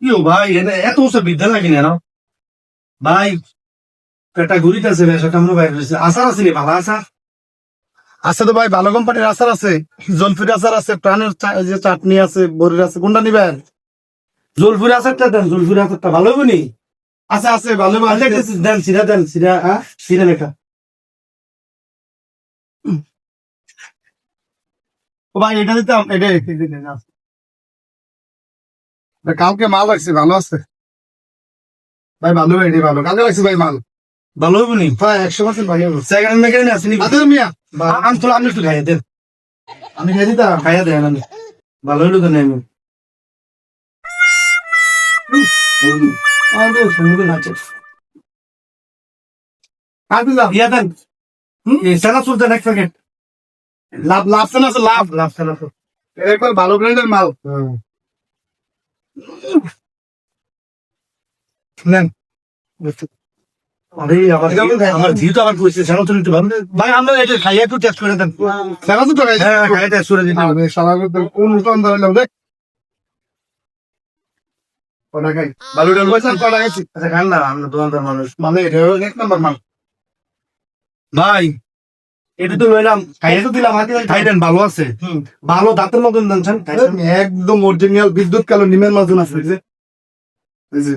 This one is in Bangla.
ইয়ো ভাই এত বছর বিদ্যা লাগে না ভাই, পেটা ঘুরিতেছে বেশ আমরা বাইরে রয়েছে। আচার আছে নি ভালো আচার? আছে তো ভাই, ভালো কোম্পানির আচার আছে, জলফির আচার আছে, প্রাণের যে চাটনি আছে, বড়ির আছে, কোনটা নিবেন? জলফুরি আচারটা দেন, জলফুরি আচারটা ভালো হবে নি? আছে আছে, ভালো আচ্ছা, দেন সিরা, দেন সিরা, সিরা লেখা। ও ভাই, এটা দিতাম, এটা কালকে মাল লাগছে, ভালো আছে ভাই, ভালো ভাই, ভালো কালকে লাগছে ভাই মাল, ভালো হবে নি? ভাই 100% ভাই হবে। সেকেন্ড মেকানিক আছে নি? আদর মিয়া, আমি তো আপনি একটু খাইয়া দেন, আমি খেয়ে দিতাম। খাইয়া দেন আমি, ভালো হইলো তো নেই আর দিলাম ইয়া দেন, সেনাচুর দেন এক প্যাকেট। লাভ, লাভছে না আছে, লাভ লাভ সেনাচুর। একবার ভালো ব্র্যান্ডের মাল নেন। আরে আমার ঝি তো আবার কইছে সেনাচুর একটু ভালো। ভাই আমরা এটা খাইয়া একটু টেস্ট করে দেন। সেরা তো টাকা হ্যাঁ খাইয়া টেস্ট করে দিন। সারা কোন দোকান ধরলাম দেখ ওটা খাই ভালো ডাল পয়সা কটা গেছি। আচ্ছা খান না, আমরা দোকানদার মানুষ। মানে এটা এক নম্বর মাল ভাই এটা তো লইলাম, খাইয়া তো দিলাম, খাই দেন, ভালো আছে, ভালো দাঁতের মতন দেন। একদম অরিজিনাল বিদ্যুৎ কালো নিমের মাঝুন আছে, এই যে